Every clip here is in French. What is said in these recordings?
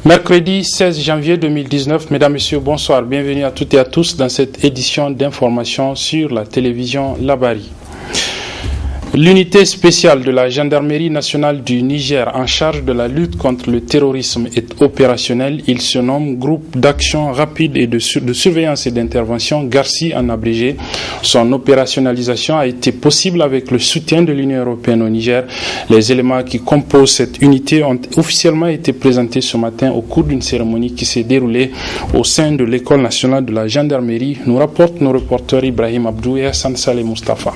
Mercredi 16 janvier 2019, mesdames, messieurs, bonsoir. Bienvenue à toutes et à tous dans cette édition d'information sur la télévision Labari. L'unité spéciale de la gendarmerie nationale du Niger en charge de la lutte contre le terrorisme est opérationnelle. Il se nomme Groupe d'action rapide et de surveillance et d'intervention, GARSI en abrégé. Son opérationnalisation a été possible avec le soutien de l'Union européenne au Niger. Les éléments qui composent cette unité ont officiellement été présentés ce matin au cours d'une cérémonie qui s'est déroulée au sein de l'École nationale de la gendarmerie, nous rapportent nos reporters Ibrahim Abdou et Hassan Saleh Mustafa.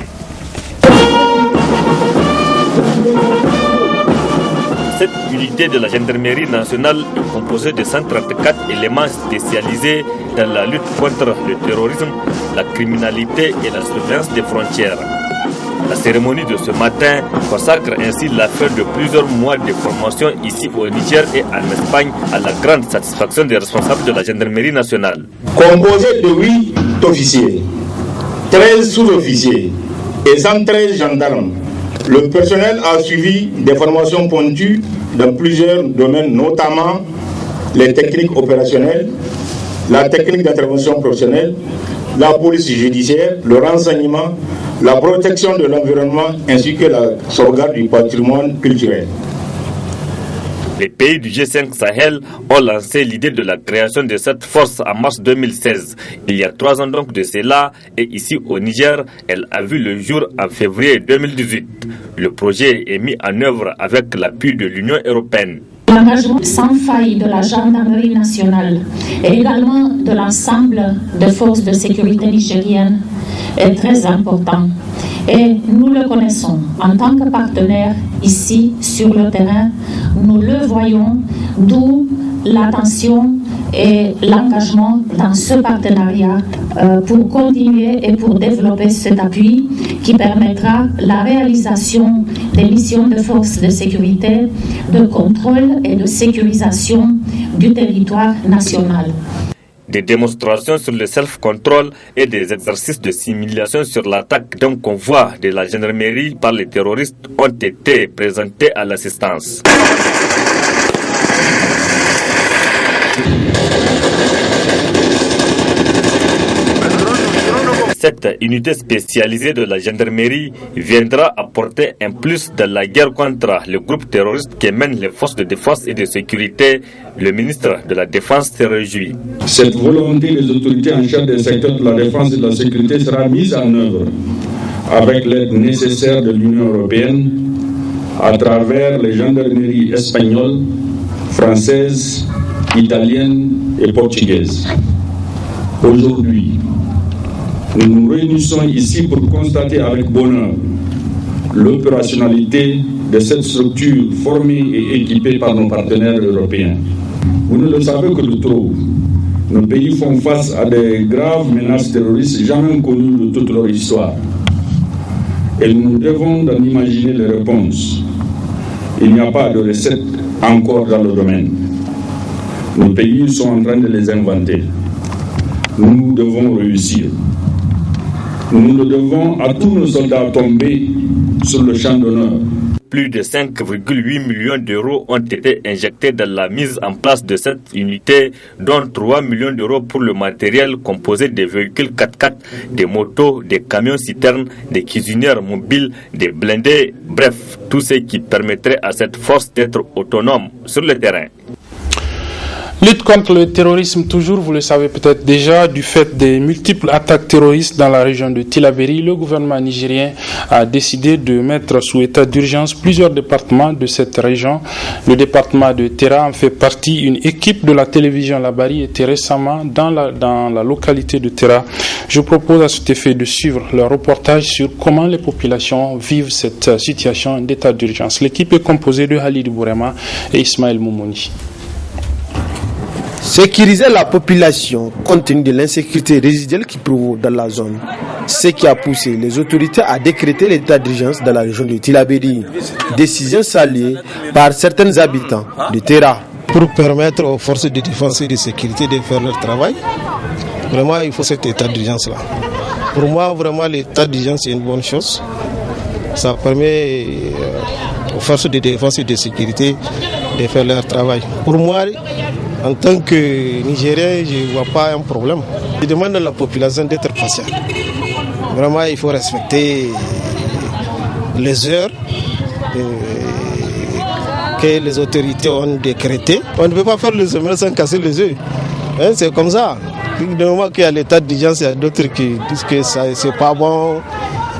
Cette unité de la gendarmerie nationale est composée de 134 éléments spécialisés dans la lutte contre le terrorisme, la criminalité et la surveillance des frontières. La cérémonie de ce matin consacre ainsi l'affaire de plusieurs mois de formation ici au Niger et en Espagne à la grande satisfaction des responsables de la gendarmerie nationale. Composée de 8 officiers, 13 sous-officiers et 113 gendarmes, le personnel a suivi des formations pointues dans plusieurs domaines, notamment les techniques opérationnelles, la technique d'intervention professionnelle, la police judiciaire, le renseignement, la protection de l'environnement ainsi que la sauvegarde du patrimoine culturel. Les pays du G5 Sahel ont lancé l'idée de la création de cette force en mars 2016. Il y a 3 ans donc de cela, et ici au Niger, elle a vu le jour en février 2018. Le projet est mis en œuvre avec l'appui de l'Union européenne. L'engagement sans faille de la gendarmerie nationale et également de l'ensemble des forces de sécurité nigériennes est très important. Et nous le connaissons en tant que partenaire ici sur le terrain, nous le voyons, d'où l'attention et l'engagement dans ce partenariat pour continuer et pour développer cet appui qui permettra la réalisation des missions de forces de sécurité, de contrôle et de sécurisation du territoire national. Des démonstrations sur le self-control et des exercices de simulation sur l'attaque d'un convoi de la gendarmerie par les terroristes ont été présentés à l'assistance. Cette unité spécialisée de la gendarmerie viendra apporter un plus dans la guerre contre le groupe terroriste que mènent les forces de défense et de sécurité. Le ministre de la Défense se réjouit. Cette volonté des autorités en charge des secteurs de la défense et de la sécurité sera mise en œuvre avec l'aide nécessaire de l'Union européenne à travers les gendarmeries espagnoles, françaises, italiennes et portugaises. Aujourd'hui, nous nous réunissons ici pour constater avec bonheur l'opérationnalité de cette structure formée et équipée par nos partenaires européens. Vous ne le savez que de trop. Nos pays font face à des graves menaces terroristes jamais connues de toute leur histoire. Et nous devons en imaginer les réponses. Il n'y a pas de recette encore dans le domaine. Nos pays sont en train de les inventer. Nous devons réussir. Nous le devons à tous nos soldats tombés sur le champ d'honneur. Plus de 5,8 millions d'euros ont été injectés dans la mise en place de cette unité, dont 3 millions d'euros pour le matériel composé des véhicules 4x4, des motos, des camions-citernes, des cuisinières mobiles, des blindés, bref, tout ce qui permettrait à cette force d'être autonome sur le terrain. Lutte contre le terrorisme, toujours, vous le savez peut-être déjà, du fait des multiples attaques terroristes dans la région de Tillabéri, le gouvernement nigérien a décidé de mettre sous état d'urgence plusieurs départements de cette région. Le département de Terra en fait partie. Une équipe de la télévision Labari était récemment dans la localité de Terra. Je vous propose à cet effet de suivre le reportage sur comment les populations vivent cette situation d'état d'urgence. L'équipe est composée de Halid Bourema et Ismaël Moumouni. Sécuriser la population compte tenu de l'insécurité résiduelle qui prévaut dans la zone, ce qui a poussé les autorités à décréter l'état d'urgence dans la région de Tillabéri. Décision saluée par certains habitants de Terra. Pour permettre aux forces de défense et de sécurité de faire leur travail, vraiment il faut cet état d'urgence-là. Pour moi, vraiment l'état d'urgence est une bonne chose. Ça permet aux forces de défense et de sécurité de faire leur travail. Pour moi, En tant que Nigérien, je ne vois pas un problème. Je demande à la population d'être patient. Vraiment, il faut respecter les heures que les autorités ont décrétées. On ne peut pas faire le sommet sans casser les œufs. Hein, c'est comme ça. Du moment qu'il y a l'état d'urgence, il y a d'autres qui disent que ça, c'est pas bon.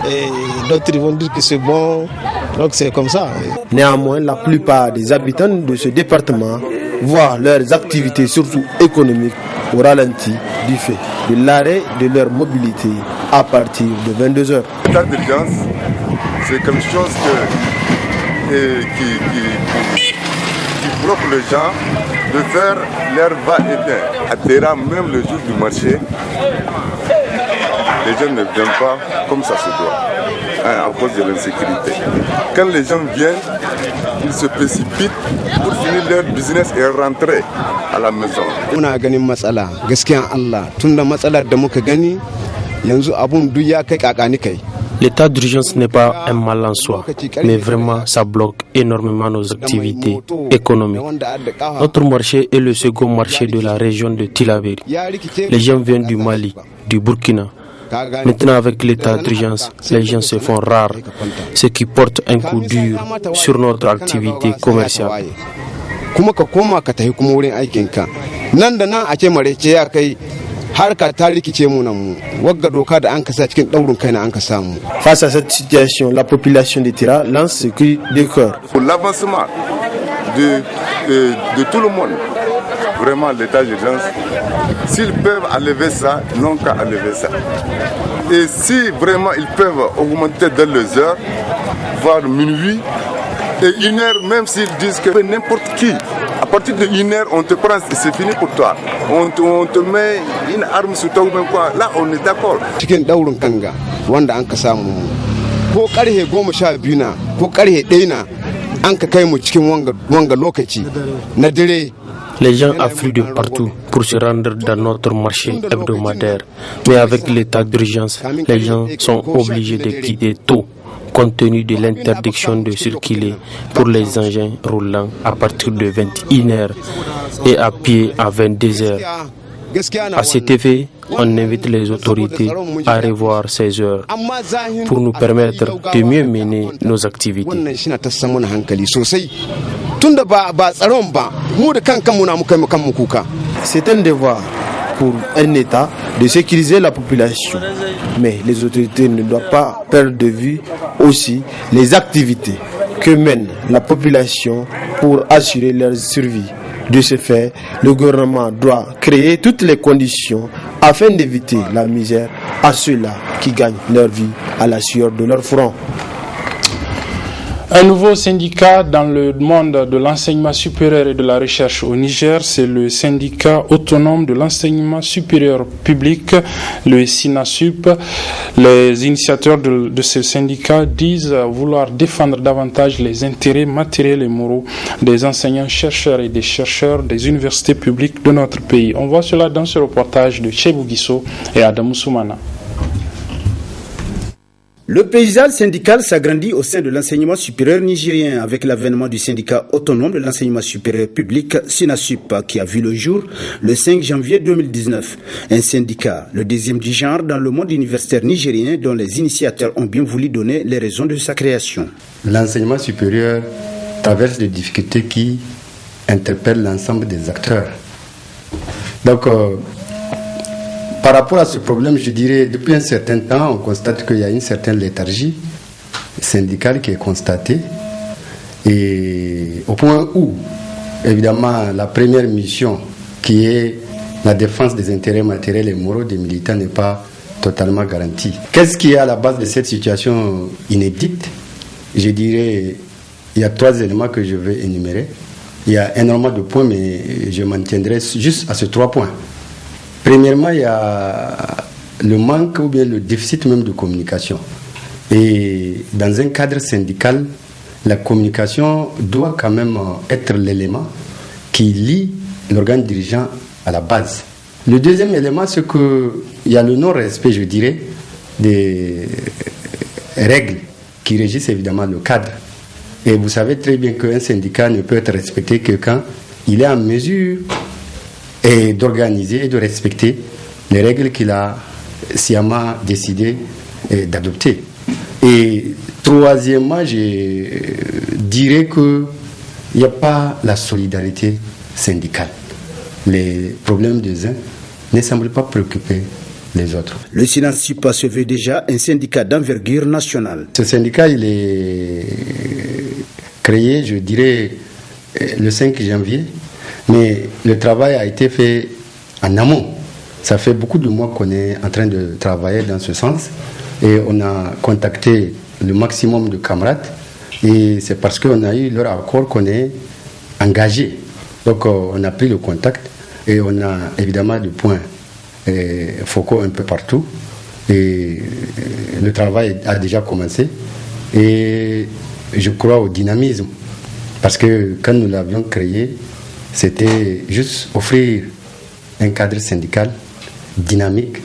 Et d'autres vont dire que c'est bon. Donc c'est comme ça. Néanmoins, la plupart des habitants de ce département voient leurs activités, surtout économiques, au ralenti du fait de l'arrêt de leur mobilité à partir de 22h. L'état d'urgence, c'est quelque chose qui bloque les gens de faire leur va-et-vient. À Terra, même le jour du marché, les gens ne viennent pas comme ça se doit, à cause de l'insécurité. Quand les gens viennent, ils se précipitent pour finir leur business et rentrer à la maison. Muna ganin matsala, gaskiyan Allah, tunda matsalar da muka gani yanzu abun duk ya kai kakani kai. L'état d'urgence n'est pas un mal en soi, mais vraiment ça bloque énormément nos activités économiques. Notre marché est le second marché de la région de Tillabéri. Les gens viennent du Mali, du Burkina. Maintenant avec l'état d'urgence, les gens se font rares, ce qui porte un coup dur sur notre activité commerciale. Kuma ka koma ka tafi kuma wurin aikinka nan da nan ake marece ya kai harka ta rikice mu nan mu wagga doka da an kasa cikin daurin kai na an ka samu. Face à cette situation, la population de Tira lance ce cri de cœur. Pour l'avancement de tout le monde, vraiment l'état d'urgence, s'ils peuvent enlever ça, non qu'à enlever ça. Et si vraiment ils peuvent augmenter dans les heures, voire minuit, et 1 heure, même s'ils disent que n'importe qui, à partir de 1 heure, on te prend, c'est fini pour toi. On te met une arme sur toi ou même quoi. Là, on est d'accord. Cikin daurin kanga wanda an ka samu ko karhe 12 na ko karhe 1 na an ka kai mu cikin wanga lokaci na dare. Les gens affluent de partout pour se rendre dans notre marché hebdomadaire. Mais avec l'état d'urgence, les gens sont obligés de quitter tôt, compte tenu de l'interdiction de circuler pour les engins roulants à partir de 21h et à pied à 22h. À cet effet, on invite les autorités à revoir ces heures pour nous permettre de mieux mener nos activités. C'est un devoir pour un État de sécuriser la population. Mais les autorités ne doivent pas perdre de vue aussi les activités que mène la population pour assurer leur survie. De ce fait, le gouvernement doit créer toutes les conditions afin d'éviter la misère à ceux-là qui gagnent leur vie à la sueur de leur front. Un nouveau syndicat dans le monde de l'enseignement supérieur et de la recherche au Niger, c'est le syndicat autonome de l'enseignement supérieur public, le SINASUP. Les initiateurs de ce syndicat disent vouloir défendre davantage les intérêts matériels et moraux des enseignants, chercheurs et des chercheurs des universités publiques de notre pays. On voit cela dans ce reportage de Chebou Guisso et Adamou Soumana. Le paysage syndical s'agrandit au sein de l'enseignement supérieur nigérien avec l'avènement du syndicat autonome de l'enseignement supérieur public, SINASUP, qui a vu le jour le 5 janvier 2019. Un syndicat, le deuxième du genre dans le monde universitaire nigérien, dont les initiateurs ont bien voulu donner les raisons de sa création. L'enseignement supérieur traverse des difficultés qui interpellent l'ensemble des acteurs. Donc, par rapport à ce problème, je dirais, depuis un certain temps, on constate qu'il y a une certaine léthargie syndicale qui est constatée. Et au point où, évidemment, la première mission, qui est la défense des intérêts matériels et moraux des militants, n'est pas totalement garantie. Qu'est-ce qui est à la base de cette situation inédite? Je dirais, il y a 3 éléments que je vais énumérer. Il y a énormément de points, mais je m'en tiendrai juste à ces 3 points. Premièrement, il y a le manque ou bien le déficit même de communication. Et dans un cadre syndical, la communication doit quand même être l'élément qui lie l'organe dirigeant à la base. Le deuxième élément, c'est qu'il y a le non-respect, je dirais, des règles qui régissent évidemment le cadre. Et vous savez très bien qu'un syndicat ne peut être respecté que quand il est en mesure et d'organiser et de respecter les règles qu'il a sciemment décidé d'adopter. Et troisièmement, je dirais qu'il n'y a pas la solidarité syndicale. Les problèmes des uns ne semblent pas préoccuper les autres. Le SYNASUP se veut déjà un syndicat d'envergure nationale. Ce syndicat, il est créé, je dirais, le 5 janvier, mais le travail a été fait en amont. Ça fait beaucoup de mois qu'on est en train de travailler dans ce sens et on a contacté le maximum de camarades et c'est parce qu'on a eu leur accord qu'on est engagé. Donc on a pris le contact et on a évidemment des points focaux un peu partout et le travail a déjà commencé et je crois au dynamisme parce que quand nous l'avions créé, c'était juste offrir un cadre syndical dynamique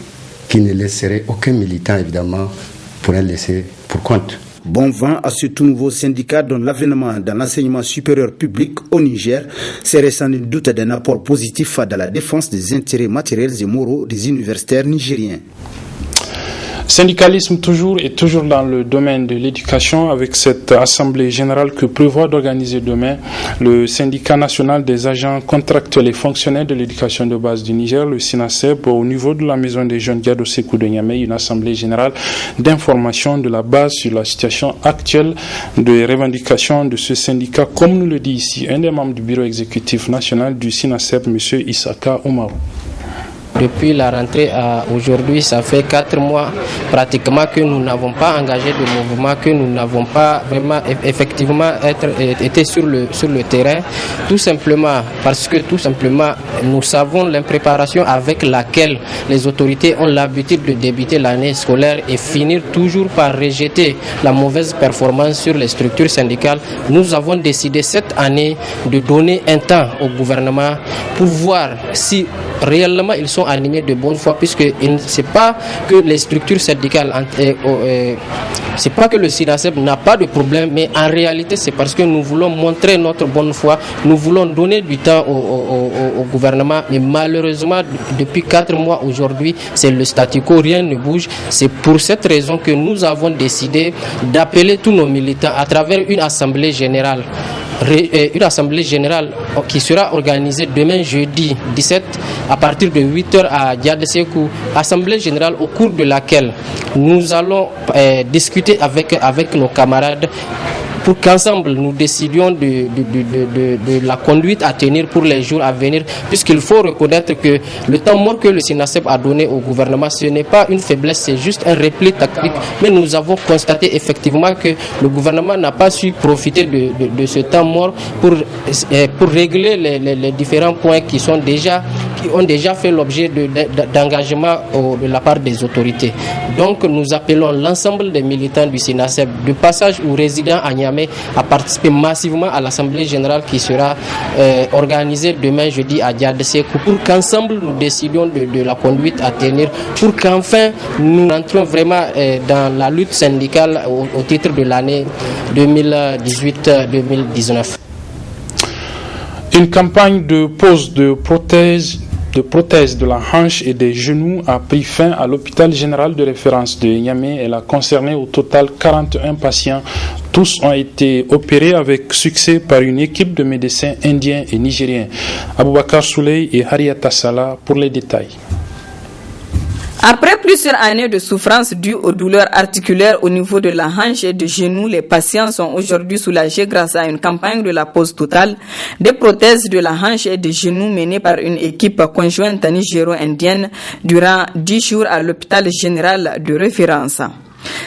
qui ne laisserait aucun militant évidemment pour un laisser pour compte. Bon vent à ce tout nouveau syndicat dont l'avènement dans l'enseignement supérieur public au Niger serait sans nul doute d'un apport positif dans la défense des intérêts matériels et moraux des universitaires nigériens. Syndicalisme toujours et toujours dans le domaine de l'éducation avec cette assemblée générale que prévoit d'organiser demain le syndicat national des agents contractuels et fonctionnaires de l'éducation de base du Niger, le SYNASEP, au niveau de la maison des jeunes Diado Sékou de Niamey, une assemblée générale d'information de la base sur la situation actuelle des revendications de ce syndicat, comme nous le dit ici un des membres du bureau exécutif national du SYNASEP, M. Issaka Oumarou. Depuis la rentrée à aujourd'hui, ça fait 4 mois pratiquement que nous n'avons pas engagé de mouvement, que nous n'avons pas vraiment effectivement été sur le terrain, tout simplement parce que nous savons l'impréparation avec laquelle les autorités ont l'habitude de débuter l'année scolaire et finir toujours par rejeter la mauvaise performance sur les structures syndicales. Nous avons décidé cette année de donner un temps au gouvernement pour voir si réellement ils sont animés de bonne foi, puisque c'est pas que les structures syndicales, c'est pas que le SYNASEP n'a pas de problème, mais en réalité c'est parce que nous voulons montrer notre bonne foi, nous voulons donner du temps au gouvernement, mais malheureusement depuis 4 mois aujourd'hui c'est le statu quo, rien ne bouge. C'est pour cette raison que nous avons décidé d'appeler tous nos militants à travers une assemblée générale qui sera organisée demain jeudi 17 à partir de 8h à Diado Sékou, assemblée générale au cours de laquelle nous allons discuter avec nos camarades pour qu'ensemble nous décidions de la conduite à tenir pour les jours à venir, puisqu'il faut reconnaître que le temps mort que le SYNASEP a donné au gouvernement, ce n'est pas une faiblesse, c'est juste un repli tactique, mais nous avons constaté effectivement que le gouvernement n'a pas su profiter de ce temps mort pour régler les différents points qui ont déjà fait l'objet d'engagement de la part des autorités. Donc nous appelons l'ensemble des militants du SYNASEP de passage ou résidents à Niamey à participer massivement à l'assemblée générale qui sera organisée demain jeudi à Diado Sékou, pour qu'ensemble nous décidions de la conduite à tenir, pour qu'enfin nous entrions vraiment dans la lutte syndicale au titre de l'année 2018-2019. Une campagne de pose de prothèses de la hanche et des genoux a pris fin à l'hôpital général de référence de Niamey. Elle a concerné au total 41 patients. Tous ont été opérés avec succès par une équipe de médecins indiens et nigériens. Aboubakar Souley et Harriet Sala pour les détails. Après plusieurs années de souffrance dues aux douleurs articulaires au niveau de la hanche et du genou, les patients sont aujourd'hui soulagés grâce à une campagne de la pose totale des prothèses de la hanche et du genou menée par une équipe conjointe nigéro-indienne durant 10 jours à l'hôpital général de référence.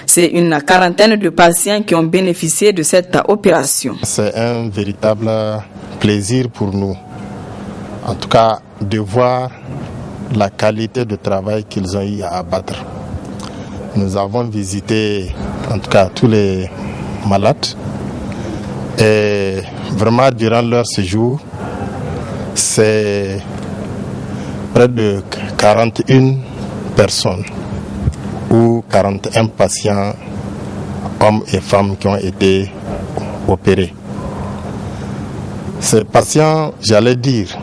C'est une quarantaine de patients qui ont bénéficié de cette opération. C'est un véritable plaisir pour nous, en tout cas, de voir la qualité de travail qu'ils ont eu à abattre. Nous avons visité en tout cas tous les malades et vraiment durant leur séjour, c'est près de 41 personnes ou 41 patients, hommes et femmes, qui ont été opérés. Ces patients, j'allais dire,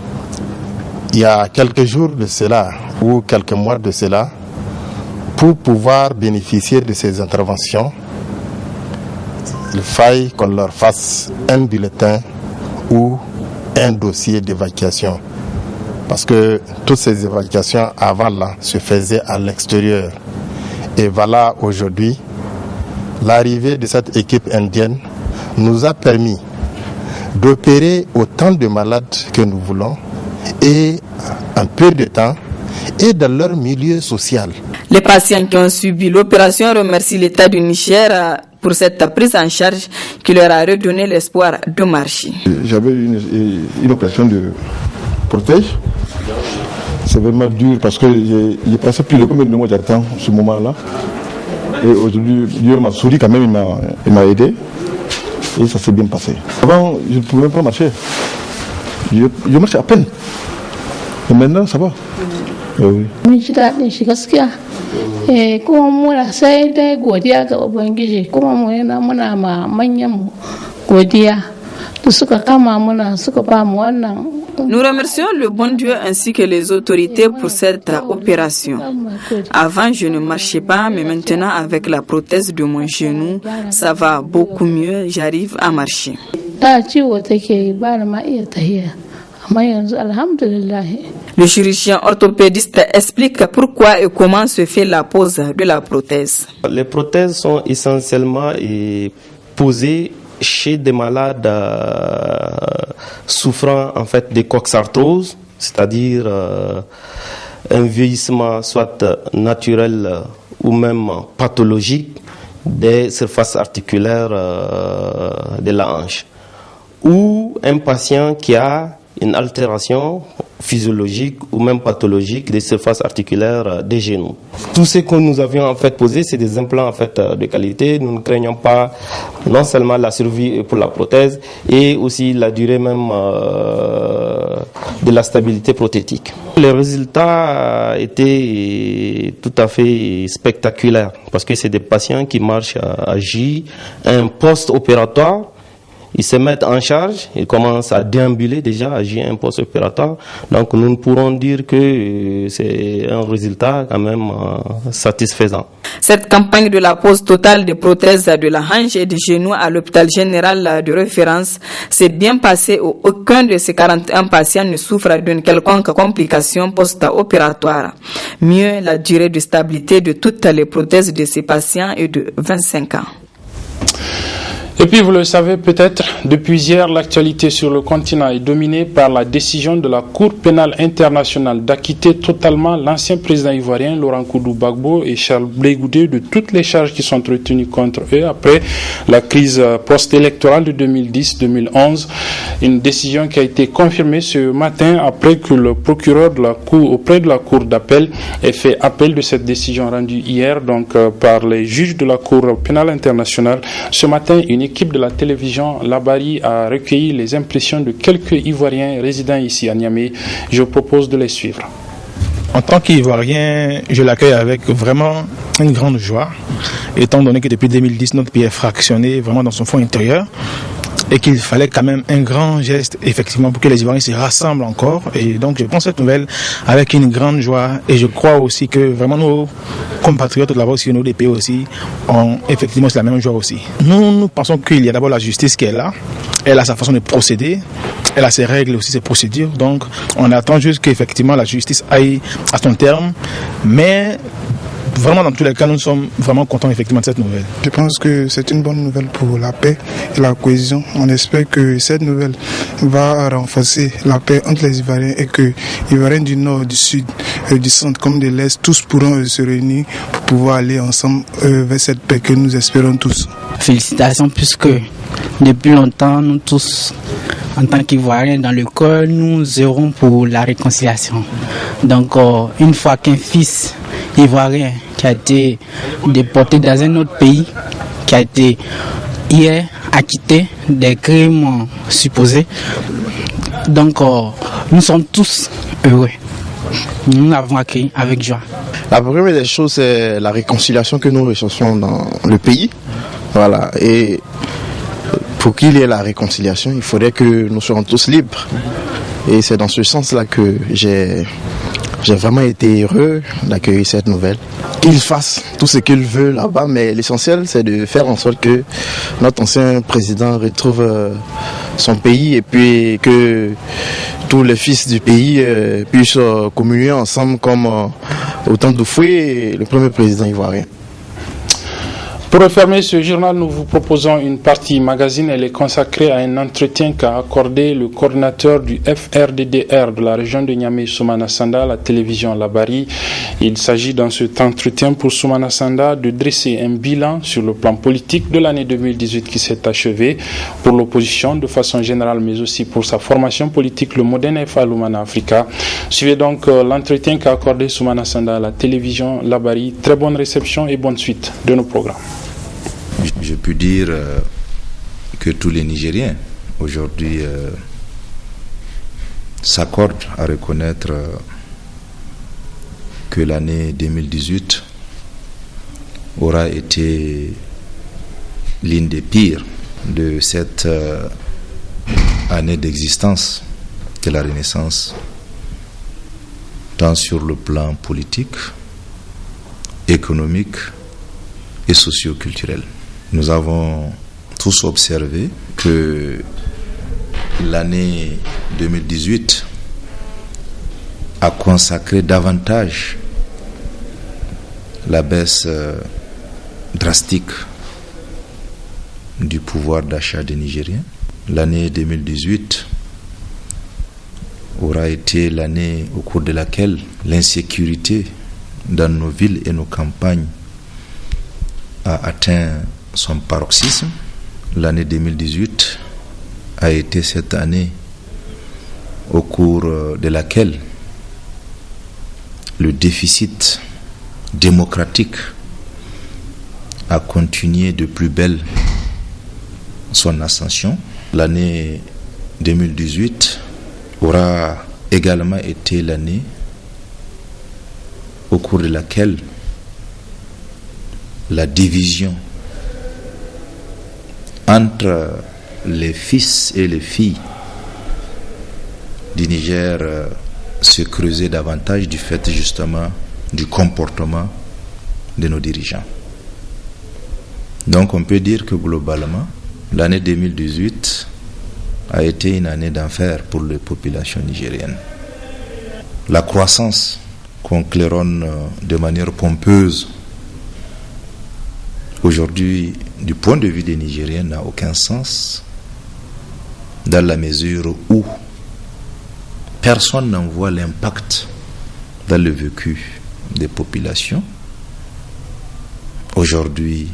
il y a quelques jours de cela, ou quelques mois de cela, pour pouvoir bénéficier de ces interventions, il faille qu'on leur fasse un bulletin ou un dossier d'évacuation. Parce que toutes ces évacuations avant là se faisaient à l'extérieur. Et voilà, aujourd'hui, l'arrivée de cette équipe indienne nous a permis d'opérer autant de malades que nous voulons et en peu de temps et dans leur milieu social. Les patients qui ont subi l'opération remercient l'État du Niger pour cette prise en charge qui leur a redonné l'espoir de marcher. J'avais une opération de protège. C'est vraiment dur parce que j'ai passé plus de combien de mois d'attente ce moment-là. Et aujourd'hui, Dieu m'a souri quand même, il m'a aidé. Et ça s'est bien passé. Avant, je ne pouvais même pas marcher. Je marchais à peine. Et maintenant, ça va. Oui. Kuma muna sai dai godiya ga Ubangiji kuma muna ma manyan godiya da suka kama muna suka ba mu wannan. Nous remercions le bon Dieu ainsi que les autorités pour cette opération. Avant, je ne marchais pas, mais maintenant, avec la prothèse de mon genou, ça va beaucoup mieux, j'arrive à marcher. Le chirurgien orthopédiste explique pourquoi et comment se fait la pose de la prothèse. Les prothèses sont essentiellement posées chez des malades souffrant en fait de coxarthrose, c'est-à-dire un vieillissement soit naturel ou même pathologique des surfaces articulaires de la hanche, ou un patient qui a une altération physiologique ou même pathologique des surfaces articulaires des genoux. Tout ce que nous avions en fait posé, c'est des implants en fait de qualité. Nous ne craignons pas non seulement la survie pour la prothèse et aussi la durée même de la stabilité prothétique. Les résultats étaient tout à fait spectaculaires parce que c'est des patients qui marchent à J, un post-opératoire. Ils se mettent en charge, ils commencent à déambuler déjà, à agir un post-opératoire. Donc nous ne pourrons dire que c'est un résultat quand même satisfaisant. Cette campagne de la pose totale des prothèses de la hanche et du genou à l'hôpital général de référence s'est bien passée où aucun de ces 41 patients ne souffre d'une quelconque complication post-opératoire. Mieux, la durée de stabilité de toutes les prothèses de ces patients est de 25 ans. Et puis vous le savez peut-être, depuis hier, l'actualité sur le continent est dominée par la décision de la Cour pénale internationale d'acquitter totalement l'ancien président ivoirien Laurent Gbagbo et Charles Blé Goudé de toutes les charges qui sont retenues contre eux après la crise post-électorale de 2010-2011. Une décision qui a été confirmée ce matin après que le procureur de la Cour, auprès de la Cour d'appel, ait fait appel de cette décision rendue hier par les juges de la Cour pénale internationale. Ce matin, une équipe de la télévision Labari a recueilli les impressions de quelques Ivoiriens résidant ici à Niamey. Je vous propose de les suivre. En tant qu'Ivoirien, je l'accueille avec vraiment une grande joie, étant donné que depuis 2010, notre pays est fractionné vraiment dans son fond intérieur. Et qu'il fallait quand même un grand geste, effectivement, pour que les Ivoiriens se rassemblent encore. Et donc, je prends cette nouvelle avec une grande joie. Et je crois aussi que vraiment nos compatriotes de là-bas aussi, nos pays aussi, ont effectivement la même joie aussi. Nous pensons qu'il y a d'abord la justice qui est là. Elle a sa façon de procéder. Elle a ses règles aussi, ses procédures. Donc, on attend juste qu'effectivement la justice aille à son terme. Mais vraiment, dans tous les cas, nous sommes vraiment contents effectivement de cette nouvelle. Je pense que c'est une bonne nouvelle pour la paix et la cohésion. On espère que cette nouvelle va renforcer la paix entre les Ivoiriens et que les Ivoiriens du Nord, du Sud, du Centre comme de l'Est, tous pourront se réunir pour pouvoir aller ensemble vers cette paix que nous espérons tous. Félicitations, puisque depuis longtemps, nous tous, en tant qu'Ivoiriens dans le cœur, nous œuvrons pour la réconciliation. Donc, une fois qu'un fils ivoirien qui a été déporté dans un autre pays, qui a été hier acquitté des crimes supposés, donc nous sommes tous heureux. Nous l'avons accueilli avec joie. La première des choses, c'est la réconciliation que nous recherchons dans le pays. Voilà. Et pour qu'il y ait la réconciliation, il faudrait que nous soyons tous libres. Et c'est dans ce sens-là que j'ai vraiment été heureux d'accueillir cette nouvelle. Qu'ils fassent tout ce qu'ils veulent là-bas, mais l'essentiel c'est de faire en sorte que notre ancien président retrouve son pays et puis que tous les fils du pays puissent communier ensemble comme au temps d'Oufoué, le premier président ivoirien. Pour refermer ce journal, nous vous proposons une partie magazine. Elle est consacrée à un entretien qu'a accordé le coordinateur du FRDDR de la région de Niamey, Soumana Sanda, à la télévision Labari. Il s'agit dans cet entretien pour Soumana Sanda de dresser un bilan sur le plan politique de l'année 2018 qui s'est achevée pour l'opposition de façon générale, mais aussi pour sa formation politique, le Modène FA Lumana Africa. Suivez donc l'entretien qu'a accordé Soumana Sanda à la télévision Labari. Très bonne réception et bonne suite de nos programmes. Je peux dire que tous les Nigériens aujourd'hui s'accordent à reconnaître que l'année 2018 aura été l'une des pires de cette année d'existence de la Renaissance, tant sur le plan politique, économique et socio-culturel. Nous avons tous observé que l'année 2018 a consacré davantage la baisse drastique du pouvoir d'achat des Nigériens. L'année 2018 aura été l'année au cours de laquelle l'insécurité dans nos villes et nos campagnes a atteint son paroxysme. L'année 2018 a été cette année au cours de laquelle le déficit démocratique a continué de plus belle son ascension. L'année 2018 aura également été l'année au cours de laquelle la division entre les fils et les filles du Niger se creusait davantage du fait justement du comportement de nos dirigeants. Donc on peut dire que globalement, l'année 2018 a été une année d'enfer pour les populations nigériennes. La croissance qu'on claironne de manière pompeuse aujourd'hui, du point de vue des Nigériens, n'a aucun sens dans la mesure où personne n'en voit l'impact dans le vécu des populations. Aujourd'hui,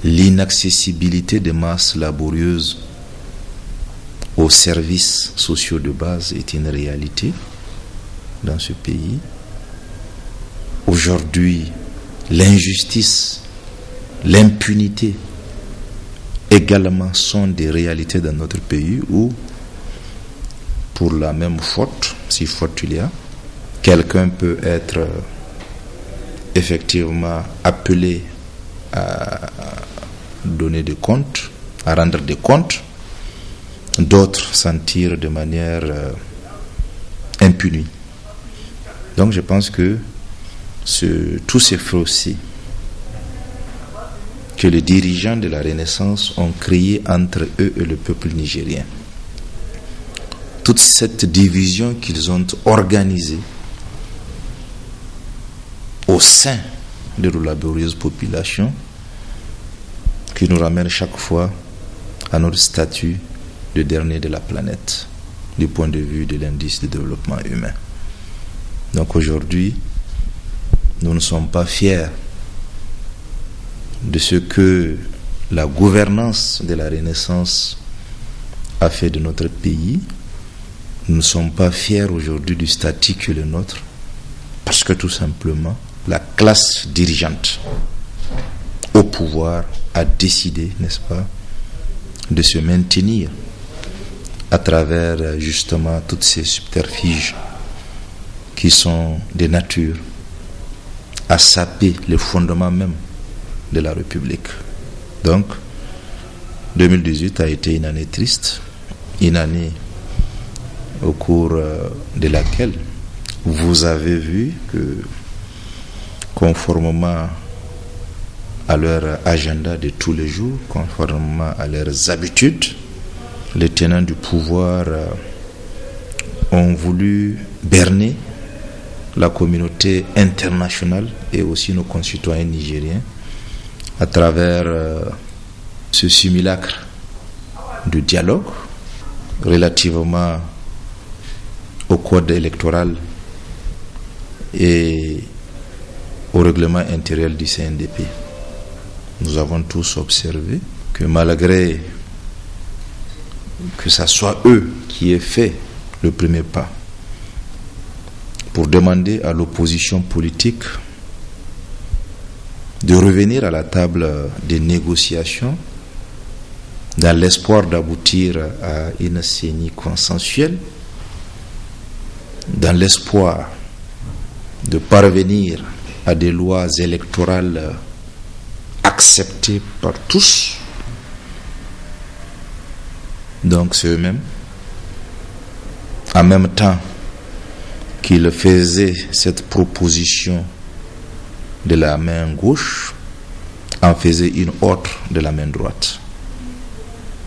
l'inaccessibilité des masses laborieuses aux services sociaux de base est une réalité dans ce pays. Aujourd'hui, l'injustice, l'impunité également sont des réalités dans notre pays où, pour la même faute, si faute il y a, quelqu'un peut être effectivement appelé à donner des comptes, à rendre des comptes, d'autres s'en tirent de manière impunie. Donc je pense que tous ces fossés que les dirigeants de la Renaissance ont créés entre eux et le peuple nigérien, toute cette division qu'ils ont organisée au sein de nos laborieuses populations, qui nous ramène chaque fois à notre statut de dernier de la planète du point de vue de l'indice de développement humain. Donc aujourd'hui, nous ne sommes pas fiers de ce que la gouvernance de la Renaissance a fait de notre pays. Nous ne sommes pas fiers aujourd'hui du statut qui est le nôtre, parce que tout simplement, la classe dirigeante au pouvoir a décidé, n'est-ce pas, de se maintenir à travers justement toutes ces subterfuges qui sont de nature à saper les fondements même de la République. Donc, 2018 a été une année triste, une année au cours de laquelle vous avez vu que, conformément à leur agenda de tous les jours, conformément à leurs habitudes, les tenants du pouvoir ont voulu berner la communauté internationale et aussi nos concitoyens nigériens à travers ce simulacre de dialogue relativement au code électoral et au règlement intérieur du CNDP. Nous avons tous observé que malgré que ce soit eux qui aient fait le premier pas pour demander à l'opposition politique de revenir à la table des négociations dans l'espoir d'aboutir à une CENI consensuelle, dans l'espoir de parvenir à des lois électorales acceptées par tous. Donc c'est eux-mêmes, en même temps qu'ils faisaient cette proposition de la main gauche, en faisaient une autre de la main droite.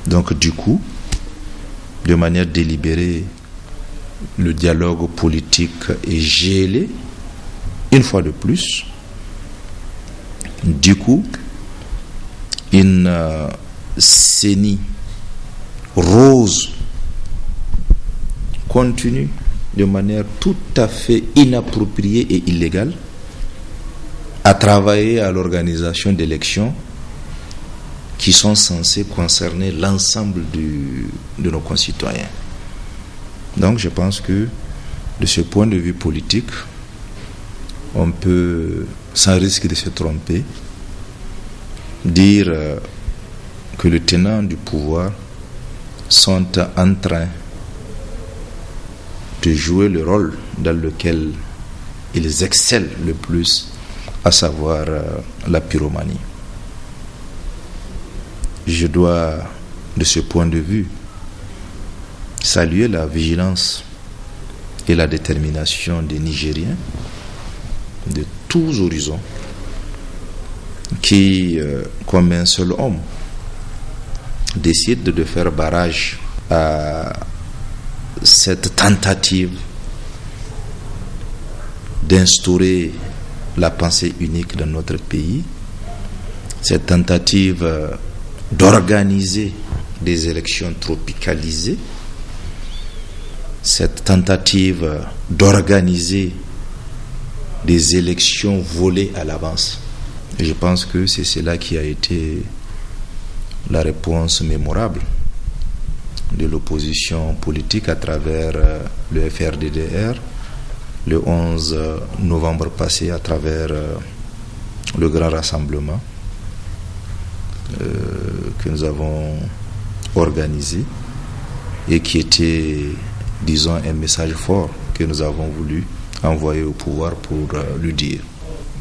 Donc du coup, de manière délibérée, le dialogue politique est gelé, une fois de plus. Du coup, une CENI rose continue de manière tout à fait inappropriée et illégale à travailler à l'organisation d'élections qui sont censées concerner l'ensemble de nos concitoyens. Donc je pense que de ce point de vue politique, on peut, sans risque de se tromper, dire que les tenants du pouvoir sont en train de jouer le rôle dans lequel ils excellent le plus, à savoir la pyromanie. Je dois, de ce point de vue, saluer la vigilance et la détermination des Nigériens de tous horizons qui, comme un seul homme, décident de faire barrage à cette tentative d'instaurer la pensée unique dans notre pays, cette tentative d'organiser des élections tropicalisées, cette tentative d'organiser des élections volées à l'avance. Et je pense que c'est cela qui a été la réponse mémorable de l'opposition politique à travers le FRDDR le 11 novembre passé à travers le grand rassemblement que nous avons organisé et qui était, disons, un message fort que nous avons voulu envoyer au pouvoir pour lui dire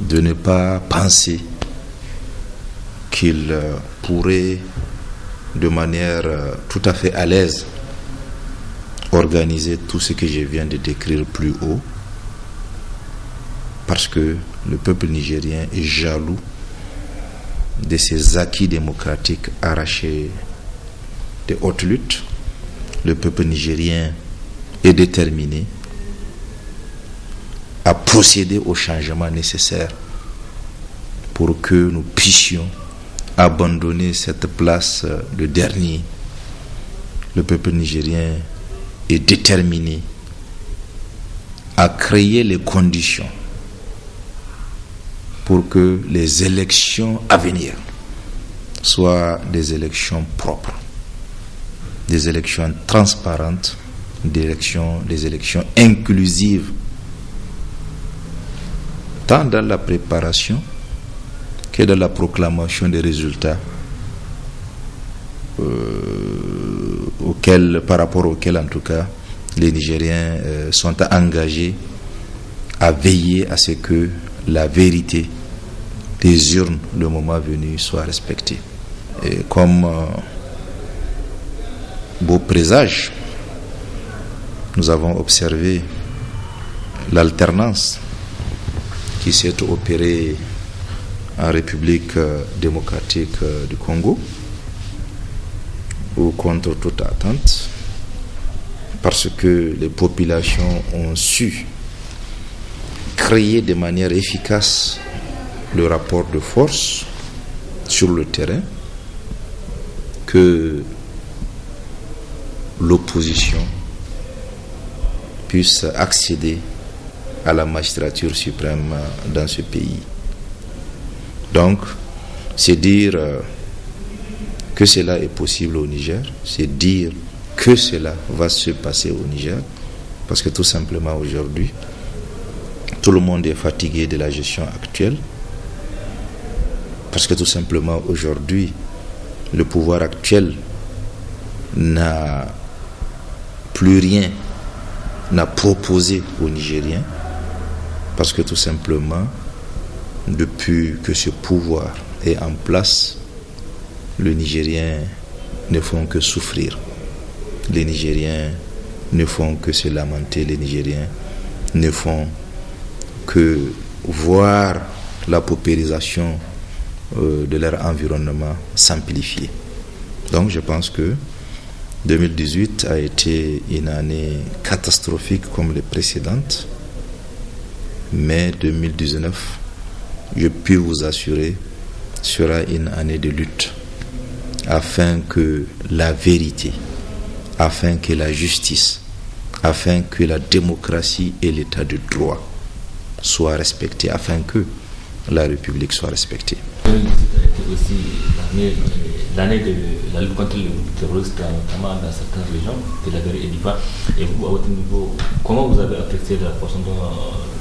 de ne pas penser qu'il pourrait de manière tout à fait à l'aise organiser tout ce que je viens de décrire plus haut, parce que le peuple nigérien est jaloux de ses acquis démocratiques arrachés de haute lutte. Le peuple nigérien est déterminé à procéder aux changements nécessaires pour que nous puissions abandonner cette place de dernier. Le peuple nigérien est déterminé à créer les conditions pour que les élections à venir soient des élections propres, des élections transparentes, des élections inclusives, tant dans la préparation que dans la proclamation des résultats par rapport auxquels en tout cas les Nigériens sont engagés à veiller à ce que la vérité des urnes, le moment venu, soit respectée. Et comme beau présage nous avons observé l'alternance qui s'est opérée en République démocratique du Congo, ou contre toute attente, parce que les populations ont su créer de manière efficace le rapport de force sur le terrain, que l'opposition puisse accéder à la magistrature suprême dans ce pays. Donc, c'est dire que cela est possible au Niger, c'est dire que cela va se passer au Niger, parce que tout simplement aujourd'hui, tout le monde est fatigué de la gestion actuelle, parce que tout simplement aujourd'hui, le pouvoir actuel n'a plus rien à proposer aux Nigériens, parce que tout simplement, depuis que ce pouvoir est en place, les Nigériens ne font que souffrir. Les Nigériens ne font que se lamenter. Les Nigériens ne font que voir la paupérisation de leur environnement s'amplifier. Donc je pense que 2018 a été une année catastrophique comme les précédentes, mais 2019, je puis vous assurer, sera une année de lutte afin que la vérité, afin que la justice, afin que la démocratie et l'état de droit soient respectés, afin que la République soit respectée. 2018 a été aussi l'année de la lutte contre le terrorisme, notamment dans certaines régions de la Gare et d'Ivoire. Et vous, à votre niveau, comment vous avez apprécié la façon dont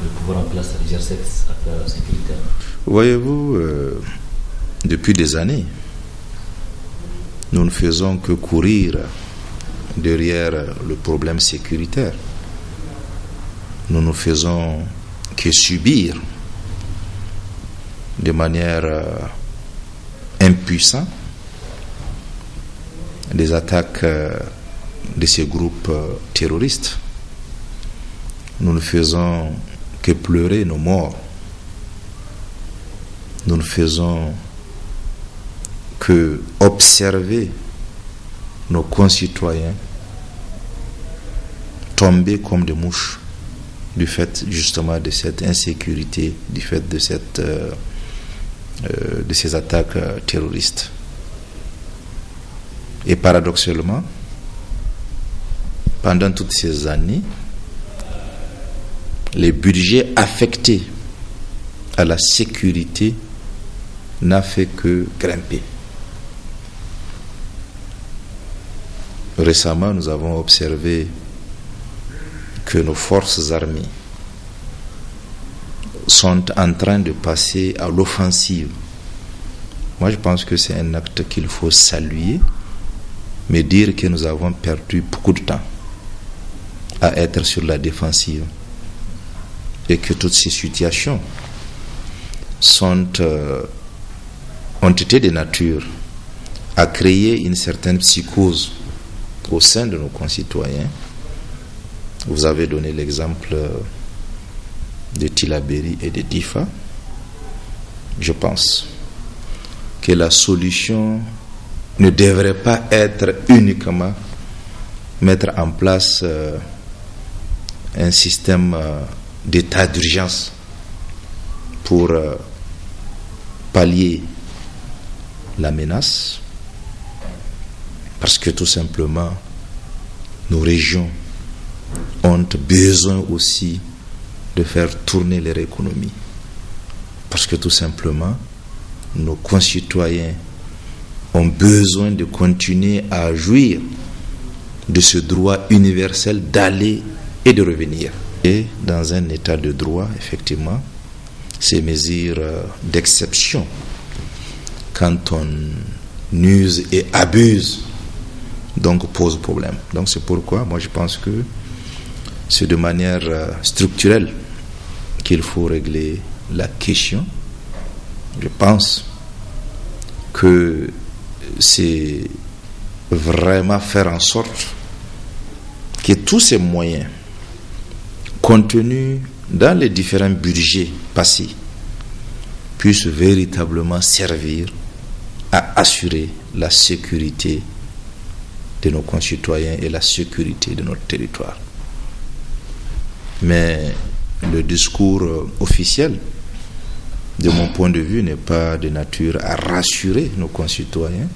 le pouvoir en place gère cette affaire sécuritaire? Voyez-vous, depuis des années, nous ne faisons que courir derrière le problème sécuritaire. Nous ne faisons que subir de manière impuissante des attaques de ces groupes terroristes. Nous ne faisons que pleurer nos morts. Nous ne faisons que observer nos concitoyens tomber comme des mouches du fait justement de cette insécurité, du fait de ces attaques terroristes. Et paradoxalement, pendant toutes ces années, les budgets affectés à la sécurité n'a fait que grimper. Récemment, nous avons observé que nos forces armées sont en train de passer à l'offensive. Moi, je pense que c'est un acte qu'il faut saluer, mais dire que nous avons perdu beaucoup de temps à être sur la défensive et que toutes ces situations ont été de nature à créer une certaine psychose au sein de nos concitoyens. Vous avez donné l'exemple de Tillabéri et de Difa. Je pense que la solution ne devrait pas être uniquement mettre en place un système d'état d'urgence pour pallier la menace, parce que tout simplement nos régions ont besoin aussi de faire tourner leur économie, parce que tout simplement nos concitoyens ont besoin de continuer à jouir de ce droit universel d'aller et de revenir. Et dans un état de droit, effectivement, ces mesures d'exception, quand on use et abuse, donc pose problème. Donc c'est pourquoi moi je pense que c'est de manière structurelle qu'il faut régler la question. Je pense que c'est vraiment faire en sorte que tous ces moyens contenus dans les différents budgets passés puissent véritablement servir à assurer la sécurité de nos concitoyens et la sécurité de notre territoire. Mais le discours officiel, de mon point de vue, n'est pas de nature à rassurer nos concitoyens.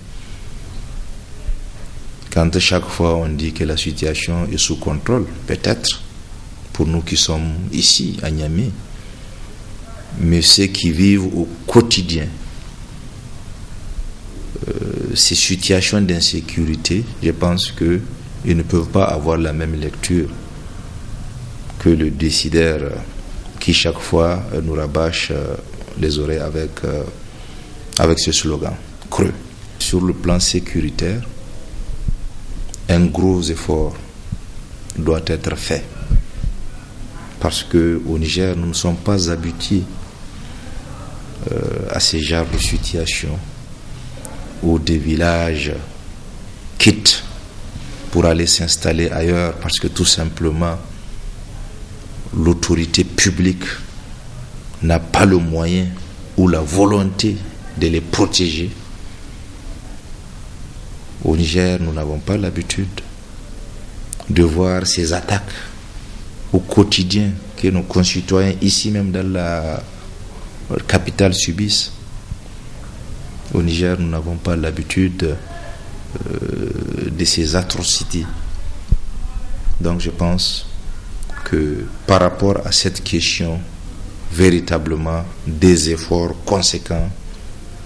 Quand chaque fois on dit que la situation est sous contrôle, peut-être, pour nous qui sommes ici, à Niamey, mais ceux qui vivent au quotidien ces situations d'insécurité, je pense qu'ils ne peuvent pas avoir la même lecture que le décideur qui chaque fois nous rabâche les oreilles avec ce slogan creux. Sur le plan sécuritaire, un gros effort doit être fait parce qu'au Niger, nous ne sommes pas habitués à ce genre de situation où des villages quittent pour aller s'installer ailleurs parce que tout simplement l'autorité publique n'a pas le moyen ou la volonté de les protéger. Au Niger, nous n'avons pas l'habitude de voir ces attaques au quotidien que nos concitoyens ici même dans la capitale subissent. Au Niger, nous n'avons pas l'habitude de ces atrocités. Donc je pense que par rapport à cette question, véritablement, des efforts conséquents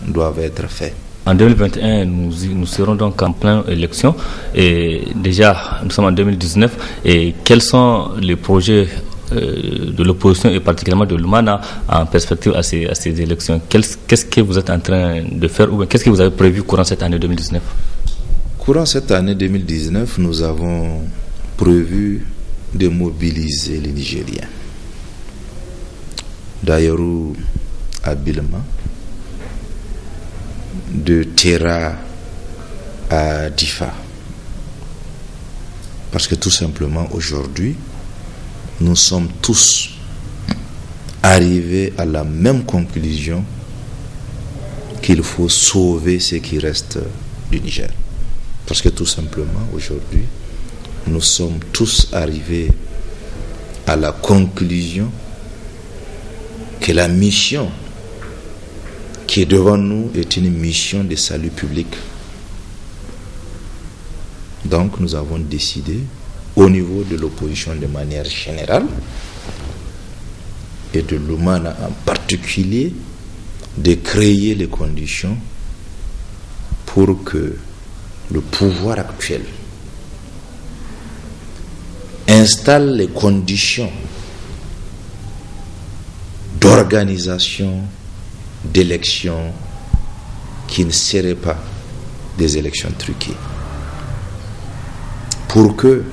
doivent être faits. En 2021, nous serons donc en pleine élection et déjà nous sommes en 2019. Et quels sont les projets de l'opposition et particulièrement de Lumana en perspective à ces élections? Qu'est-ce que vous êtes en train de faire ou qu'est-ce que vous avez prévu courant cette année 2019? Courant cette année 2019, nous avons prévu de mobiliser les Nigériens. D'Ayoru à Bilma, de Terra à Difa. Parce que tout simplement aujourd'hui, nous sommes tous arrivés à la même conclusion qu'il faut sauver ce qui reste du Niger. Parce que tout simplement aujourd'hui, nous sommes tous arrivés à la conclusion que la mission qui est devant nous est une mission de salut public. Donc nous avons décidé au niveau de l'opposition de manière générale et de Lumana en particulier de créer les conditions pour que le pouvoir actuel installe les conditions d'organisation d'élections qui ne seraient pas des élections truquées. Pour que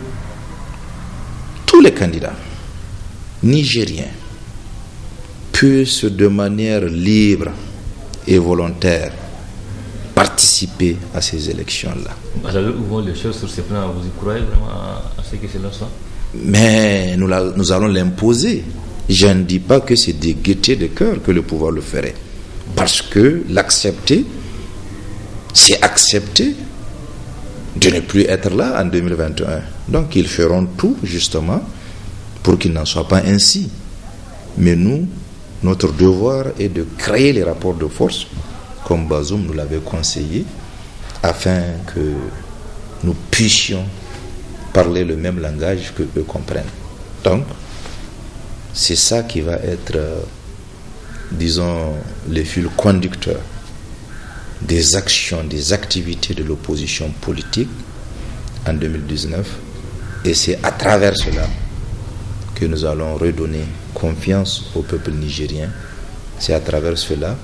tous les candidats nigériens puissent de manière libre et volontaire participer à ces élections-là. Où vont les choses sur ces plans? Vous y croyez vraiment à ce que cela soit? Mais nous allons l'imposer. Je ne dis pas que c'est de gaieté de cœur que le pouvoir le ferait. Parce que l'accepter, c'est accepter de ne plus être là en 2021. Donc ils feront tout justement pour qu'il n'en soit pas ainsi. Mais nous, notre devoir est de créer les rapports de force, comme Bazoum nous l'avait conseillé, afin que nous puissions parler le même langage que eux comprennent. Donc, c'est ça qui va être, disons, le fil conducteur des actions, des activités de l'opposition politique en 2019. Et c'est à travers cela que nous allons redonner confiance au peuple nigérien. C'est à travers cela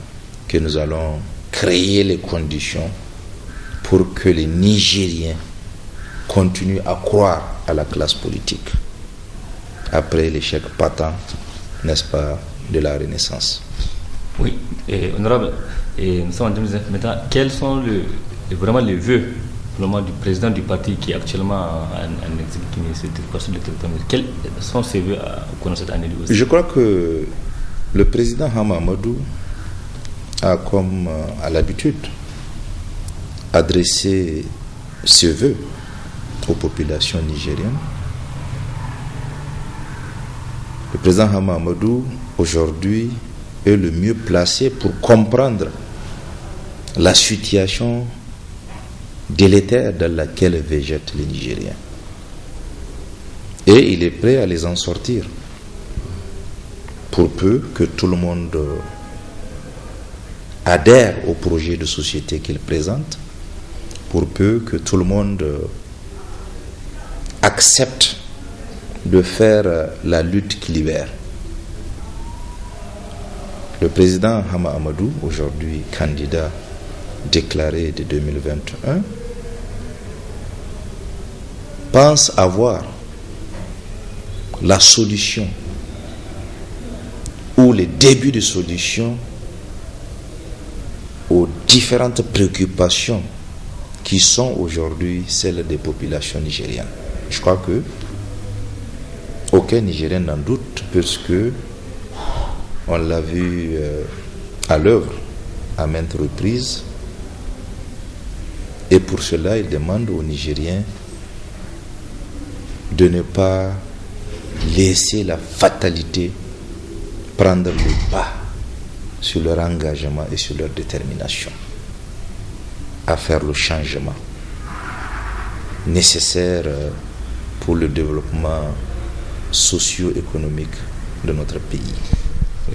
que nous allons créer les conditions pour que les Nigériens continuent à croire à la classe politique. Après l'échec patent, n'est-ce pas, de la Renaissance. Oui, honorable, nous sommes en 2019 maintenant. Quels sont vraiment les vœux simplement du président du parti qui est actuellement en exil, qui ne se trouve pas sur le territoire. Quels sont ses vœux au cours de cette année aussi? Je crois que le président Hama Amadou a, comme à l'habitude, adressé ses vœux aux populations nigériennes. Le président Hama Amadou, aujourd'hui, est le mieux placé pour comprendre la situation délétère dans laquelle végètent les Nigériens. Et il est prêt à les en sortir, pour peu que tout le monde adhère au projet de société qu'il présente, pour peu que tout le monde accepte de faire la lutte qui libère. Le président Hama Amadou, aujourd'hui candidat déclaré de 2021, pense avoir la solution ou les débuts de solution aux différentes préoccupations qui sont aujourd'hui celles des populations nigériennes. Je crois que aucun Nigérien n'en doute, puisque on l'a vu à l'œuvre à maintes reprises, et pour cela il demande aux Nigériens de ne pas laisser la fatalité prendre le pas sur leur engagement et sur leur détermination à faire le changement nécessaire pour le développement socio-économique de notre pays.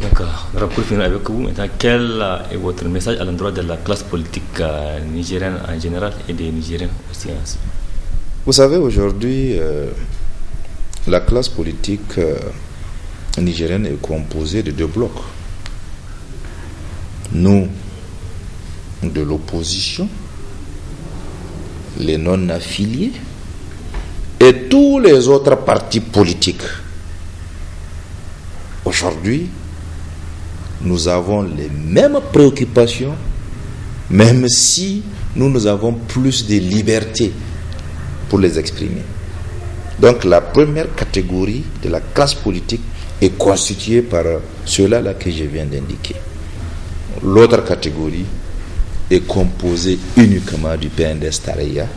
D'accord. Pour finir avec vous, maintenant, quel est votre message à l'endroit de la classe politique nigérienne en général et des Nigériens aussi? Vous savez, aujourd'hui, la classe politique nigérienne est composée de deux blocs. Nous, de l'opposition, les non-affiliés et tous les autres partis politiques. Aujourd'hui, nous avons les mêmes préoccupations, même si nous avons plus de liberté pour les exprimer. Donc la première catégorie de la classe politique est constituée par ceux-là que je viens d'indiquer. L'autre catégorie est composée uniquement du PNDS Tarayya,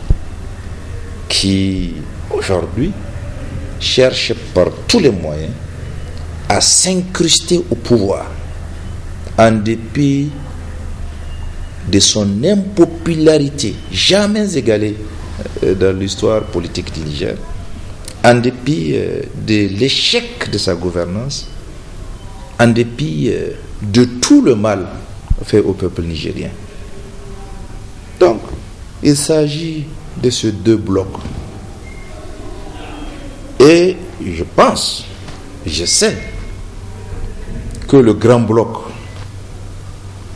qui aujourd'hui cherche par tous les moyens à s'incruster au pouvoir en dépit de son impopularité jamais égalée dans l'histoire politique du Niger, en dépit de l'échec de sa gouvernance, en dépit de tout le mal fait au peuple nigérien. Donc, il s'agit de ces deux blocs. Et je pense, je sais que le grand bloc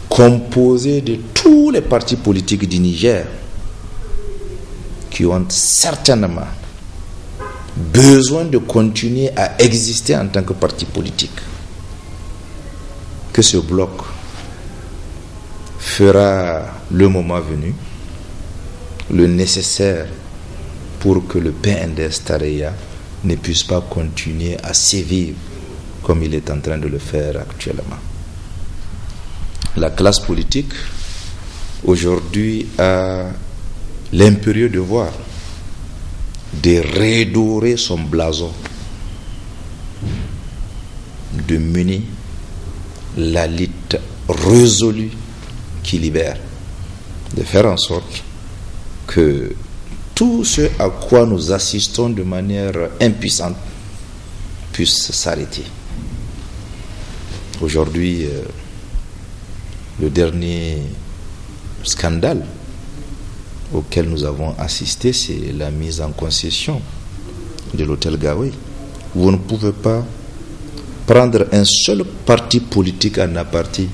composé de tous les partis politiques du Niger qui ont certainement besoin de continuer à exister en tant que parti politique, que ce bloc fera le moment venu le nécessaire pour que le PNDS Tarayya ne puisse pas continuer à sévir comme il est en train de le faire actuellement. La classe politique aujourd'hui a l'impérieux devoir de redorer son blason, de mener la lutte résolue qui libère, de faire en sorte que tout ce à quoi nous assistons de manière impuissante puisse s'arrêter. Aujourd'hui, le dernier scandale auquel nous avons assisté, c'est la mise en concession de l'hôtel Gaoué. Vous ne pouvez pas prendre un seul parti politique en aparté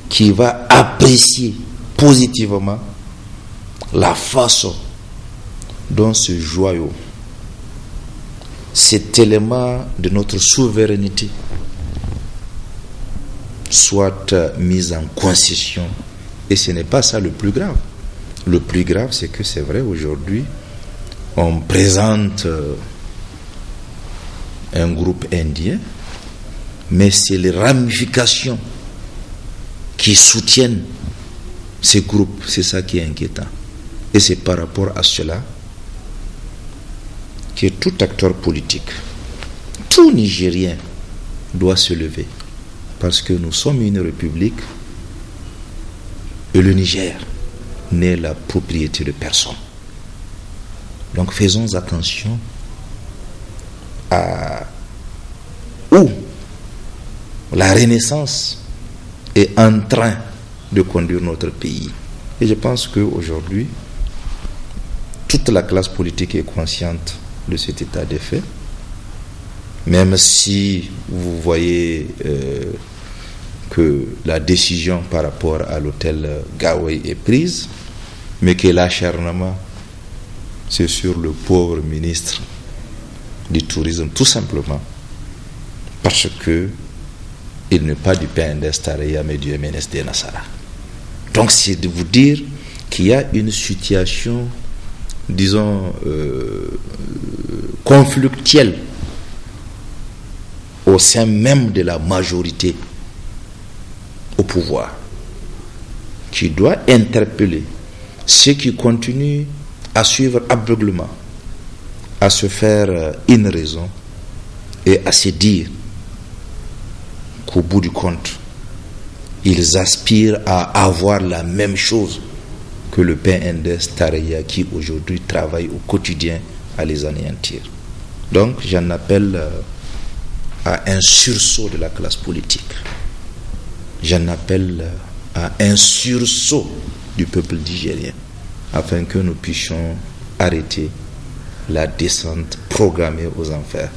qui va apprécier positivement la façon dont ce joyau, cet élément de notre souveraineté, soit mis en concession. Et ce n'est pas ça le plus grave. le plus grave, c'est que c'est vrai, aujourd'hui, on présente un groupe indien, mais c'est les ramifications qui soutiennent ces groupes, c'est ça qui est inquiétant. Et c'est par rapport à cela que tout acteur politique, tout Nigérien doit se lever. Parce que nous sommes une république et le Niger n'est la propriété de personne. Donc faisons attention à où la renaissance est en train de conduire notre pays. Et je pense qu'aujourd'hui, toute la classe politique est consciente de cet état de fait. Même si vous voyez que la décision par rapport à l'hôtel Gawai est prise, mais que l'acharnement, c'est sur le pauvre ministre du tourisme, tout simplement, parce que il n'est pas du PNDS Taraya, mais du MNSD Nassara. Donc c'est de vous dire qu'il y a une situation, disons, conflictuelle au sein même de la majorité au pouvoir, qui doit interpeller ceux qui continuent à suivre aveuglément, à se faire une raison et à se dire qu'au bout du compte, ils aspirent à avoir la même chose que le PNDS Taraya qui aujourd'hui travaille au quotidien à les anéantir. Donc j'en appelle à un sursaut de la classe politique. J'en appelle à un sursaut du peuple nigérien afin que nous puissions arrêter la descente programmée aux enfers.